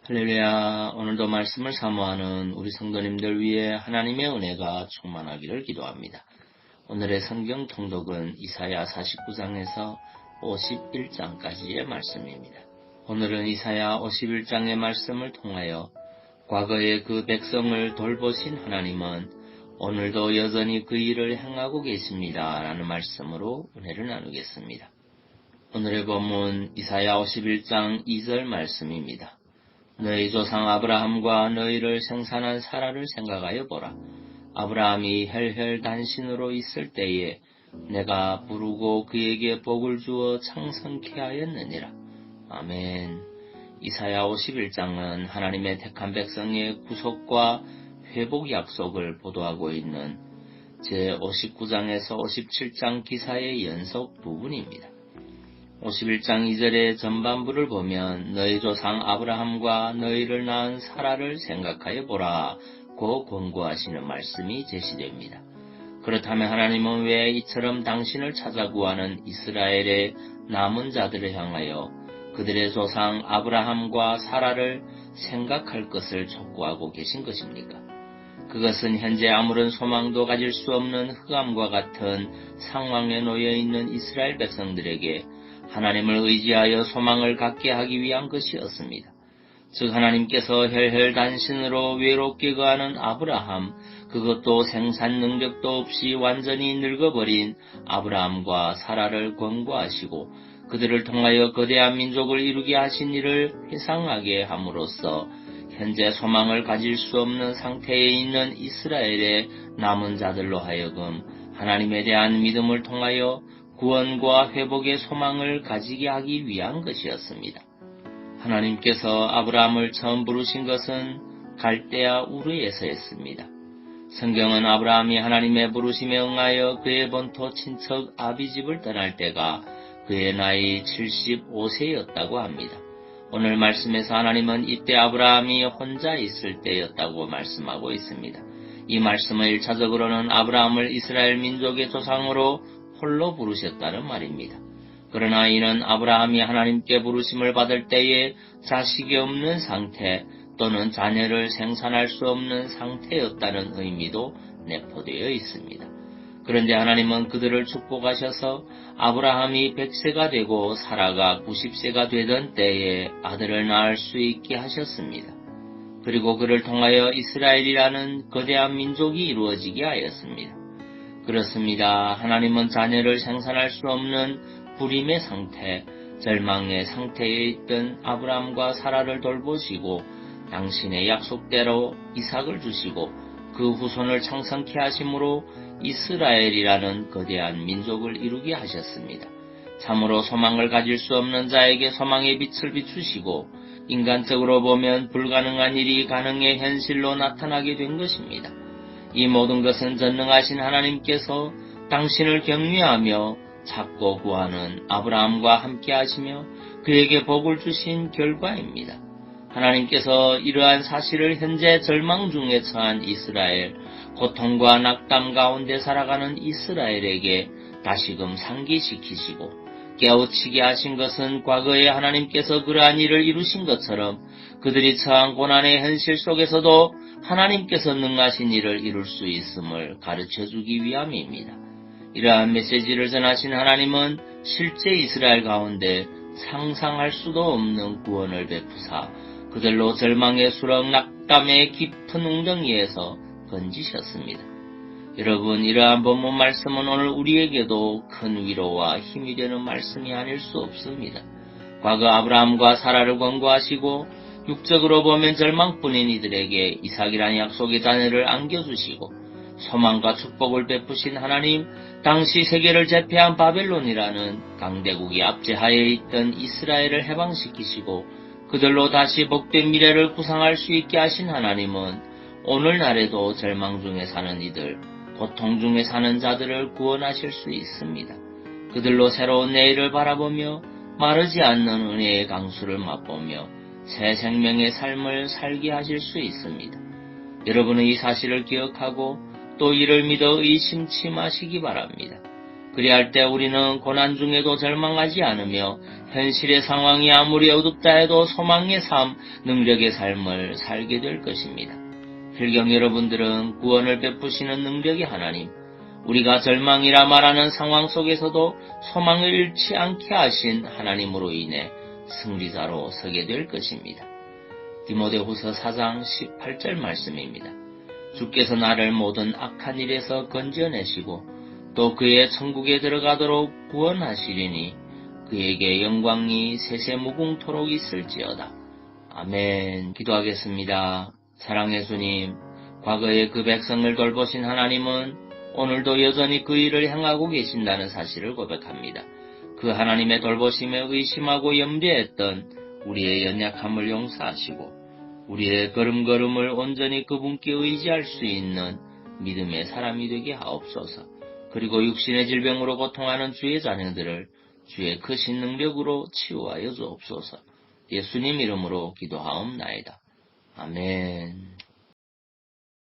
할렐루야. 오늘도 말씀을 사모하는 우리 성도님들 위해 하나님의 은혜가 충만하기를 기도합니다. 오늘의 성경 통독은 이사야 49장에서 51장까지의 말씀입니다. 오늘은 이사야 51장의 말씀을 통하여 과거의 그 백성을 돌보신 하나님은 오늘도 여전히 그 일을 행하고 계십니다. 라는 말씀으로 은혜를 나누겠습니다. 오늘의 본문 이사야 51장 2절 말씀입니다. 너희 조상 아브라함과 너희를 생산한 사라를 생각하여 보라. 아브라함이 혈혈단신으로 있을 때에 내가 부르고 그에게 복을 주어 창성케 하였느니라. 아멘. 이사야 51장은 하나님의 택한 백성의 구속과 회복 약속을 보도하고 있는 제59장에서 57장 기사의 연속 부분입니다. 51장 2절의 전반부를 보면 너희 조상 아브라함과 너희를 낳은 사라를 생각하여 보라고 권고하시는 말씀이 제시됩니다. 그렇다면 하나님은 왜 이처럼 당신을 찾아 구하는 이스라엘의 남은 자들을 향하여 그들의 조상 아브라함과 사라를 생각할 것을 촉구하고 계신 것입니까? 그것은 현재 아무런 소망도 가질 수 없는 흑암과 같은 상황에 놓여 있는 이스라엘 백성들에게 하나님을 의지하여 소망을 갖게 하기 위한 것이었습니다. 즉 하나님께서 혈혈단신으로 외롭게 거하는 아브라함, 그것도 생산 능력도 없이 완전히 늙어버린 아브라함과 사라를 권고하시고 그들을 통하여 거대한 민족을 이루게 하신 일을 회상하게 함으로써 현재 소망을 가질 수 없는 상태에 있는 이스라엘의 남은 자들로 하여금 하나님에 대한 믿음을 통하여 구원과 회복의 소망을 가지게 하기 위한 것이었습니다. 하나님께서 아브라함을 처음 부르신 것은 갈대아 우르에서였습니다. 성경은 아브라함이 하나님의 부르심에 응하여 그의 본토 친척 아비집을 떠날 때가 그의 나이 75세였다고 합니다. 오늘 말씀에서 하나님은 이때 아브라함이 혼자 있을 때였다고 말씀하고 있습니다. 이 말씀은 1차적으로는 아브라함을 이스라엘 민족의 조상으로 홀로 부르셨다는 말입니다. 그러나 이는 아브라함이 하나님께 부르심을 받을 때에 자식이 없는 상태 또는 자녀를 생산할 수 없는 상태였다는 의미도 내포되어 있습니다. 그런데 하나님은 그들을 축복하셔서 아브라함이 100세가 되고 사라가 90세가 되던 때에 아들을 낳을 수 있게 하셨습니다. 그리고 그를 통하여 이스라엘이라는 거대한 민족이 이루어지게 하였습니다. 그렇습니다. 하나님은 자녀를 생산할 수 없는 불임의 상태, 절망의 상태에 있던 아브라함과 사라를 돌보시고 당신의 약속대로 이삭을 주시고 그 후손을 창성케 하심으로 이스라엘이라는 거대한 민족을 이루게 하셨습니다. 참으로 소망을 가질 수 없는 자에게 소망의 빛을 비추시고 인간적으로 보면 불가능한 일이 가능의 현실로 나타나게 된 것입니다. 이 모든 것은 전능하신 하나님께서 당신을 경외하며 찾고 구하는 아브라함과 함께 하시며 그에게 복을 주신 결과입니다. 하나님께서 이러한 사실을 현재 절망 중에 처한 이스라엘, 고통과 낙담 가운데 살아가는 이스라엘에게 다시금 상기시키시고 깨우치게 하신 것은 과거에 하나님께서 그러한 일을 이루신 것처럼 그들이 처한 고난의 현실 속에서도 하나님께서 능하신 일을 이룰 수 있음을 가르쳐주기 위함입니다. 이러한 메시지를 전하신 하나님은 실제 이스라엘 가운데 상상할 수도 없는 구원을 베푸사 그들로 절망의 수렁 낙담의 깊은 웅덩이에서 건지셨습니다. 여러분, 이러한 본문 말씀은 오늘 우리에게도 큰 위로와 힘이 되는 말씀이 아닐 수 없습니다. 과거 아브라함과 사라를 권고하시고 육적으로 보면 절망뿐인 이들에게 이삭이라는 약속의 자녀를 안겨주시고 소망과 축복을 베푸신 하나님, 당시 세계를 제패한 바벨론이라는 강대국이 압제하에 있던 이스라엘을 해방시키시고 그들로 다시 복된 미래를 구상할 수 있게 하신 하나님은 오늘날에도 절망 중에 사는 이들, 고통 중에 사는 자들을 구원하실 수 있습니다. 그들로 새로운 내일을 바라보며 마르지 않는 은혜의 강수를 맛보며 새 생명의 삶을 살게 하실 수 있습니다. 여러분은 이 사실을 기억하고 또 이를 믿어 의심치 마시기 바랍니다. 그리할 때 우리는 고난 중에도 절망하지 않으며 현실의 상황이 아무리 어둡다 해도 소망의 삶, 능력의 삶을 살게 될 것입니다. 필경 여러분들은 구원을 베푸시는 능력의 하나님, 우리가 절망이라 말하는 상황 속에서도 소망을 잃지 않게 하신 하나님으로 인해 승리자로 서게 될 것입니다. 디모데후서 4장 18절 말씀입니다. 주께서 나를 모든 악한 일에서 건져내시고 또 그의 천국에 들어가도록 구원하시리니 그에게 영광이 세세무궁토록 있을지어다. 아멘. 기도하겠습니다. 사랑의 주님, 과거에 그 백성을 돌보신 하나님은 오늘도 여전히 그 일을 행하고 계신다는 사실을 고백합니다. 그 하나님의 돌보심에 의심하고 염려했던 우리의 연약함을 용서하시고 우리의 걸음걸음을 온전히 그분께 의지할 수 있는 믿음의 사람이 되게 하옵소서. 그리고 육신의 질병으로 고통하는 주의 자녀들을 주의 크신 능력으로 치유하여 주옵소서. 예수님 이름으로 기도하옵나이다. 아멘.